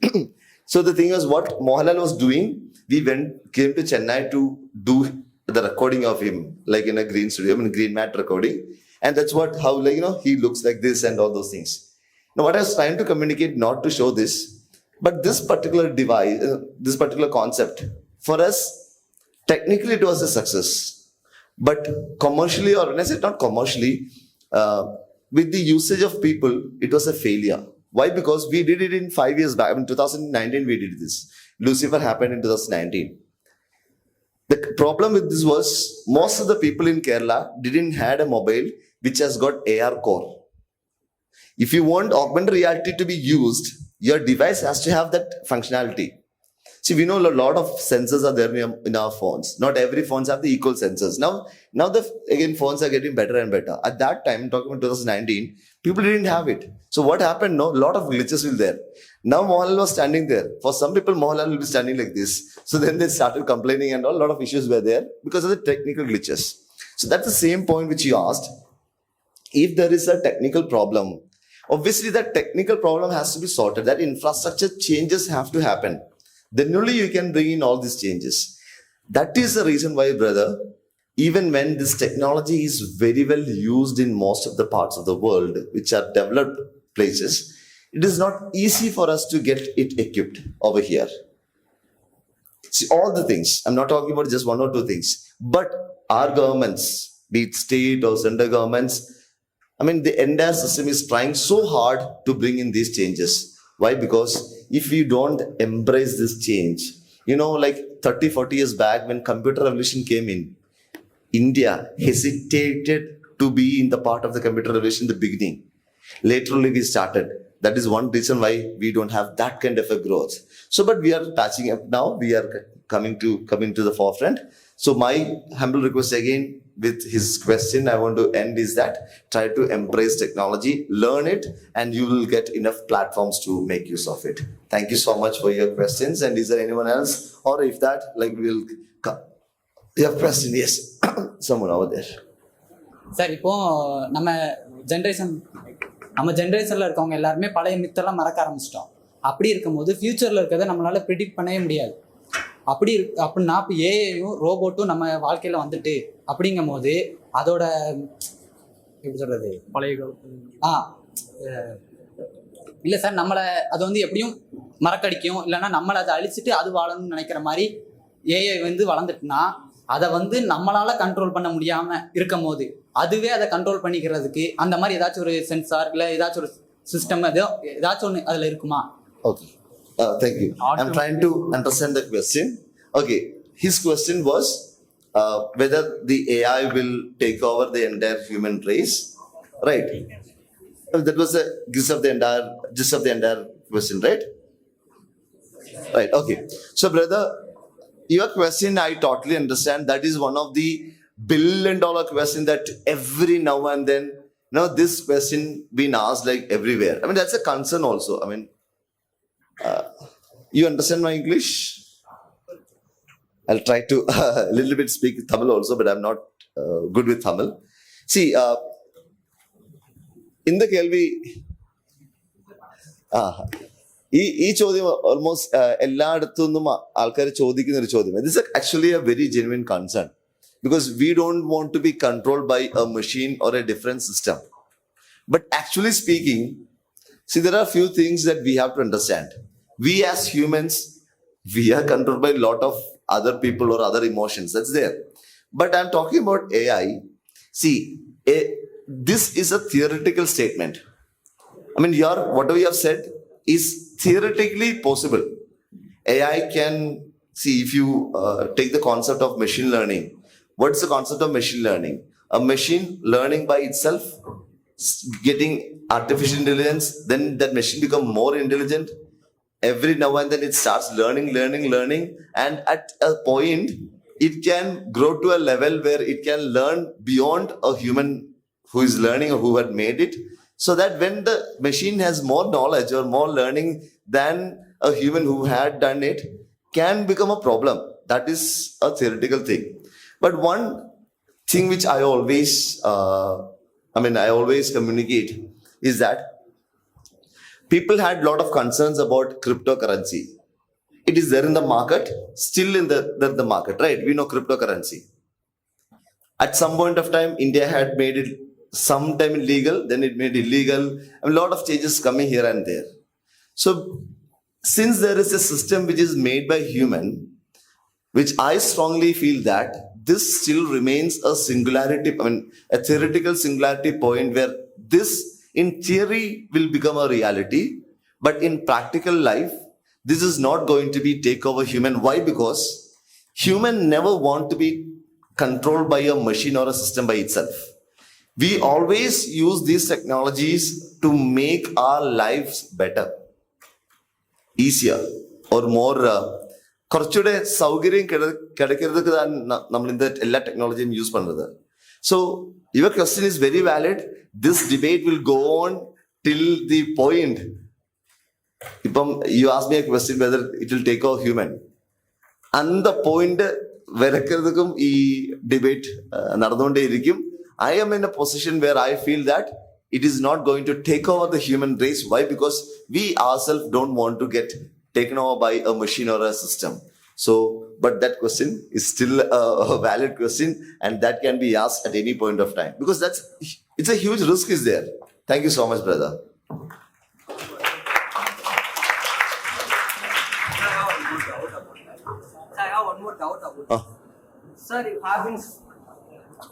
So the thing was, what Mohanlal was doing, came to Chennai to do the recording of him, like in a green studio, green mat recording. And that's how he looks like this and all those things. Now, what I was trying to communicate, not to show this, but this particular device, this particular concept, for us, technically it was a success. But commercially, or when I say not commercially, with the usage of people, it was a failure. Why? Because we did it in 5 years back. 2019 we did this. Lucifer happened in 2019. The problem with this was most of the people in Kerala didn't had a mobile which has got AR core. If you want augmented reality to be used, your device has to have that functionality. See, we know a lot of sensors are there in our phones. Not every phones have the equal sensors. Now again, phones are getting better and better. At that time, talking about 2019, people didn't have it. So what happened? No, a lot of glitches were there. Now Mohanlal was standing there. For some people, Mohanlal will be standing like this. So then they started complaining and a lot of issues were there because of the technical glitches. So that's the same point which you asked. If there is a technical problem, obviously that technical problem has to be sorted. That infrastructure changes have to happen. Then only you can bring in all these changes. That is the reason why, brother, even when this technology is very well used in most of the parts of the world, which are developed places, it is not easy for us to get it equipped over here. See, all the things, I'm not talking about just one or two things, but our governments, be it state or central governments, the entire system is trying so hard to bring in these changes. Why? Because if you don't embrace this change, like 30, 40 years back when computer revolution came in, India hesitated to be in the part of the computer revolution in the beginning. Later only we started. That is one reason why we don't have that kind of a growth. So, but we are patching up now. We are coming to the forefront. So my humble request again with his question I want to end is that try to embrace technology, learn it, and you will get enough platforms to make use of it. Thank you so much for your questions. And is there anyone else? Or if that, we'll come. You have question? Yes. Someone over there. Sir இப்போ நம்ம ஜென்ரேஷனில் இருக்கவங்க எல்லாருமே பழைய மித்தெல்லாம் மறக்க ஆரம்பிச்சிட்டோம். அப்படி இருக்கும்போது ஃபியூச்சரில் இருக்கிறத நம்மளால ப்ரிடிக்ட் பண்ணவே முடியாது. அப்படின்னா இப்போ ஏஐயும் ரோபோட்டும் நம்ம வாழ்க்கையில் வந்துட்டு அப்படிங்கும் போது அதோட எப்படி சொல்றது பழைய இல்லை சார், நம்மளை அது எப்படியும் மறக்கடிக்கும், இல்லைன்னா நம்மளை அதை அழிச்சிட்டு அது வாழணும்னு நினைக்கிற மாதிரி ஏஐ வளர்ந்துட்டுனா அதை நம்மளால கண்ட்ரோல் பண்ண முடியாம இருக்கும் போது அதுவே அதை கண்ட்ரோல் பண்ணிக்கிறதுக்கு அந்த மாதிரி ஏதாச்சும் ஒரு சென்சார் இல்லை ஏதாச்சும் ஒரு சிஸ்டம் ஏதாச்சும் ஒன்று அதில் இருக்குமா? Okay, thank you. I'm trying to understand the question. Okay, his question was whether the AI will take over the entire human race, right? That was the gist of the entire question, right? Right. Okay. So, brother, your question I totally understand. That is one of the billion-dollar question that every now and then, this question being asked everywhere. That's a concern also. You understand my English? I'll try to a little bit speak Tamil also, but I'm not good with Tamil. See, in the Kelvi, ഈ ചോദ്യം almost എല്ലായിടത്തു നിന്നും ആൾക്കാർ ചോദിക്കുന്ന ഒരു ചോദ്യം. This is actually a very genuine concern because we don't want to be controlled by a machine or a different system. But actually speaking, see, there are few things that we have to understand. We as humans, we are controlled by a lot of other people or other emotions. That's there. But I'm talking about AI. See, this is a theoretical statement. Whatever you have said is theoretically possible. AI can, see, if you take the concept of machine learning, what's the concept of machine learning? A machine learning by itself, getting artificial intelligence, then that machine become more intelligent. Every now and then it starts learning, and at a point it can grow to a level where it can learn beyond a human who is learning or who had made it. So that when the machine has more knowledge or more learning than a human who had done it, can become a problem. That is a theoretical thing. But one thing which I always communicate is that people had a lot of concerns about cryptocurrency. It is there in the market, still in the market, right? We know cryptocurrency. At some point of time, India had made it sometime legal, then it made illegal. A lot of changes coming here and there. So, since there is a system which is made by human, which I strongly feel that this still remains a singularity, a theoretical singularity point where this, in theory, will become a reality, but in practical life, this is not going to be take over human. Why? Because human never want to be controlled by a machine or a system by itself. We always use these technologies to make our lives better, easier, or more. കുറച്ചുകൂടെ സൗകര്യം കിടക്കരുതൊക്കെ നമ്മൾ ഇന്ന് എല്ലാ ടെക്നോളജിയും use പண்றது. So your question is very valid. This debate will go on till the point. ഇപ്പം you ask me a question whether it will take over human. And the point വരക്കരുതും ഈ debate നടന്നുകൊണ്ടേയിരിക്കും. I am in a position where I feel that it is not going to take over the human race. Why? Because we ourselves don't want to get taken over by a machine or a system. So, but that question is still a valid question, and that can be asked at any point of time, because it's a huge risk is there. Thank you so much, brother. I have one more doubt about it. Sir, you have been...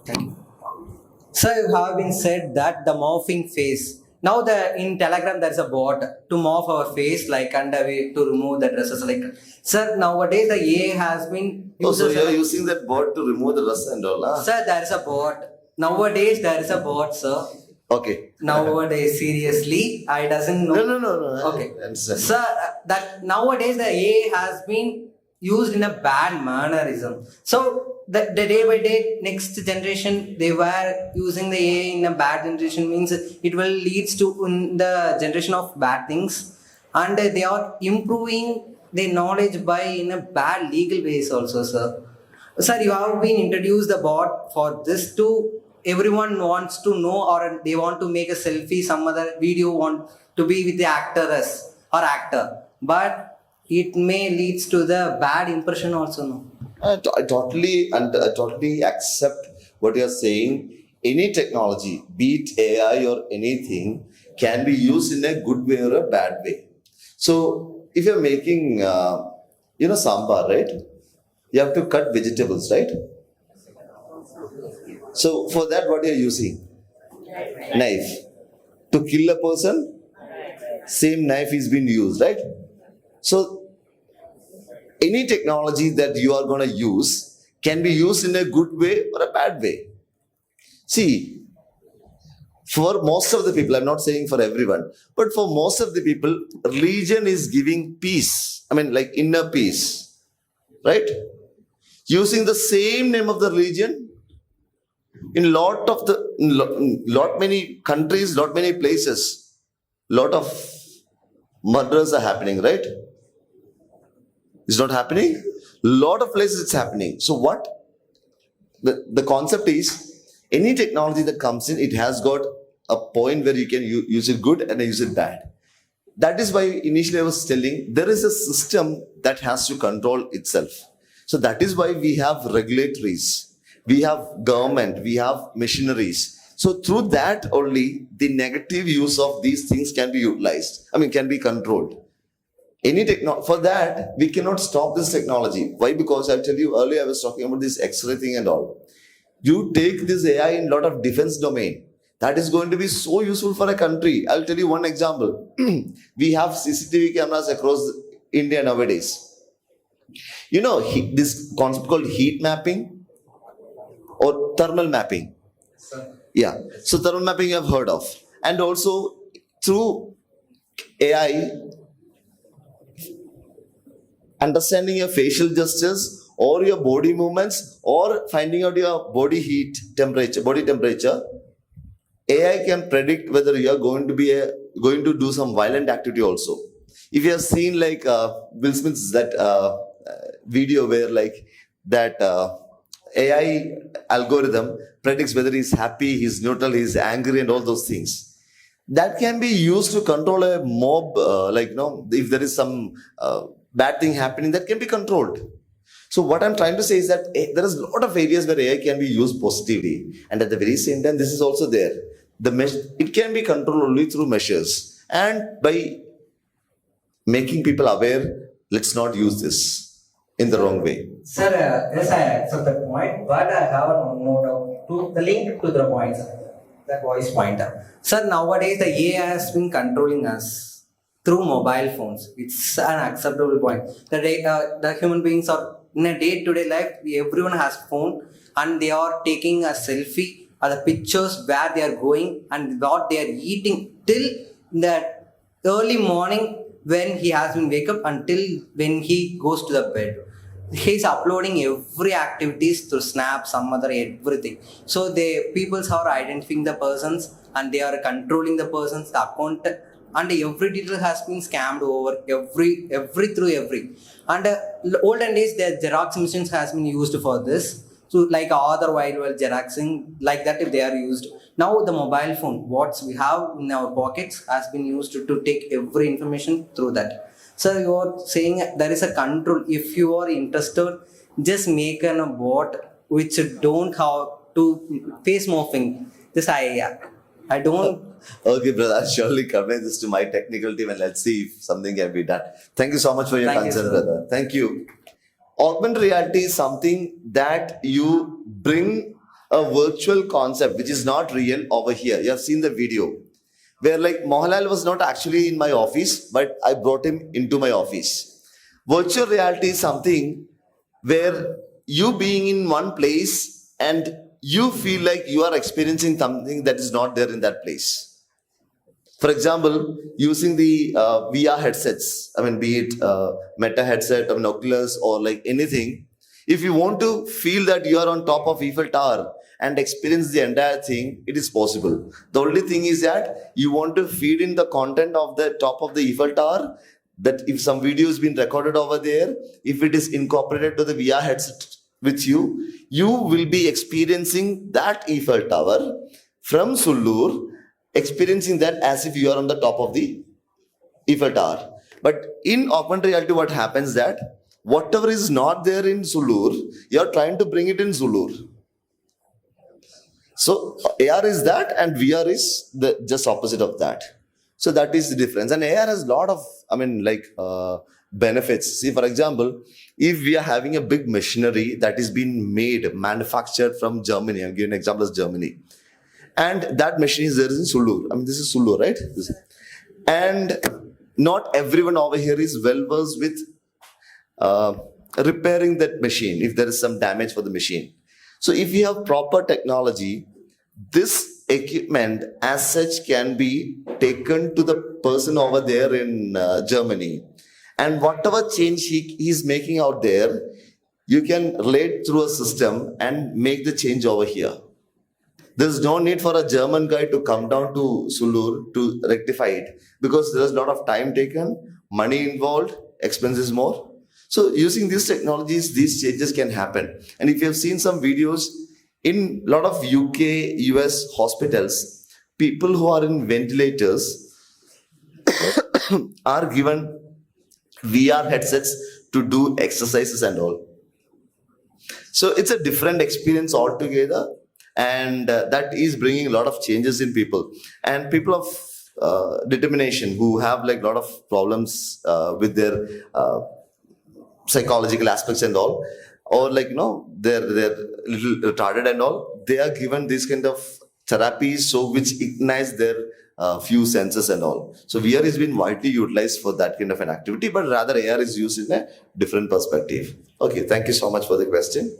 Thank you. Sir, you have been said that the morphing phase. Now in Telegram there is a bot to morph our face like and to remove the dresses like. Sir, nowadays the AI has been. Oh, so you are using that bot to remove the rust and all, huh? Sir, there is a bot. Nowadays there is a bot, sir. Okay. Nowadays, seriously, I doesn't know. No. Okay, I understand. sir, that nowadays the AI has been used in a bad mannerism. So the day by day, next generation they were using the AI in a bad generation means it will leads to in the generation of bad things, and they are improving their knowledge by in a bad legal ways also, sir. Sir, you have been introduced the bot for this to everyone wants to know, or they want to make a selfie, some other video want to be with the actress or actor, but it may leads to the bad impression also, no? I totally accept what you are saying. Any technology, be it AI or anything, can be used in a good way or a bad way. So, if you're making, sambar, right? You have to cut vegetables, right? So, for that, what you're using? Knife. To kill a person, same knife is being used, right? So, any technology that you are going to use can be used in a good way or a bad way. See, for most of the people, I'm not saying for everyone, but for most of the people, religion is giving peace. Like inner peace, right? Using the same name of the religion in lot many countries, lot many places, lot of murders are happening, right? It's not happening. Lot of places it's happening. So what? The concept is any technology that comes in, it has got a point where you can use it good and use it bad. That is why initially I was telling there is a system that has to control itself. So that is why we have regulatories, we have government, we have machineries. So through that only the negative use of these things can be utilized. Can be controlled. For that, we cannot stop this technology. Why? Because I'll tell you earlier, I was talking about this X-ray thing and all. You take this AI in a lot of defense domain. That is going to be so useful for a country. I'll tell you one example. We have CCTV cameras across India nowadays. This concept called heat mapping or thermal mapping. Yeah. So thermal mapping you have heard of. And also through AI, understanding your facial gestures or your body movements or finding out your body temperature, AI can predict whether you are going to do some violent activity also. If you have seen like Will Smith's that video where like that AI algorithm predicts whether he's happy, he's neutral, he's angry and all those things. That can be used to control a mob, if there is some bad thing happening that can be controlled. So what I'm trying to say is that there is a lot of areas where AI can be used positively, and at the very same time, this is also there. It can be controlled only through measures, and by making people aware. Let's not use this in the wrong way. Sir, yes, I accept that point, but I have one more doubt to the link to the point, that voice pointer. Sir, nowadays the AI has been controlling us through mobile phones. It's an acceptable point. The human beings are in a day-to-day life. Everyone has phone, and they are taking a selfie, or the pictures where they are going and what they are eating till that early morning when he has been wake up until when he goes to the bed. He's uploading every activities through Snap, some other everything. So the peoples are identifying the persons and they are controlling the persons, the account, and every detail has been scammed over every. And olden days the Xerox machines has been used for this. So like other while Xeroxing like that if they are used. Now the mobile phone, what we have in our pockets has been used to take every information through that. So you are saying there is a control. If you are interested, just make a bot which don't have to face morphing. This I don't. Okay, brother, I'll surely convey this to my technical team and let's see if something can be done. Thank you so much for your Thank you, concern, sir. brother. Thank you. Augmented reality is something that you bring a virtual concept which is not real over here. You have seen the video where like Mohanlal was not actually in my office, but I brought him into my office. Virtual reality is something where you being in one place and you feel like you are experiencing something that is not there in that place. For example, using the VR headsets, be it Meta headset or Oculus or like anything, if you want to feel that you are on top of Eiffel Tower and experience the entire thing, it is possible. The only thing is that you want to feed in the content of the top of the Eiffel Tower, that if some video has been recorded over there, if it is incorporated to the VR headset with you, you will be experiencing that Eiffel Tower from Sulur, experiencing that as if you are on the top of the Eiffel Tower. But in augmented reality, what happens that whatever is not there in Sulur, you are trying to bring it in Sulur. So AR is that and VR is the just opposite of that. So that is the difference. And AR has a lot of, benefits. See, for example, if we are having a big machinery that is being manufactured from Germany, I'm giving an example as Germany. And that machine is there in Sulur. This is Sulur, right? And not everyone over here is well versed with repairing that machine if there is some damage for the machine. So if you have proper technology, this equipment as such can be taken to the person over there in Germany. And whatever change he is making out there, you can relate through a system and make the change over here. There's no need for a German guy to come down to Sulur to rectify it because there's a lot of time taken, money involved, expenses more. So using these technologies, these changes can happen. And if you have seen some videos in a lot of UK, US hospitals, people who are in ventilators are given VR headsets to do exercises and all. So it's a different experience altogether. And that is bringing a lot of changes in people. And people of determination who have like a lot of problems with their psychological aspects and all, or they're little retarded and all, they are given this kind of therapies so which ignites their few senses and all. So VR has been widely utilized for that kind of an activity, but rather AR is used in a different perspective. Okay, thank you so much for the question.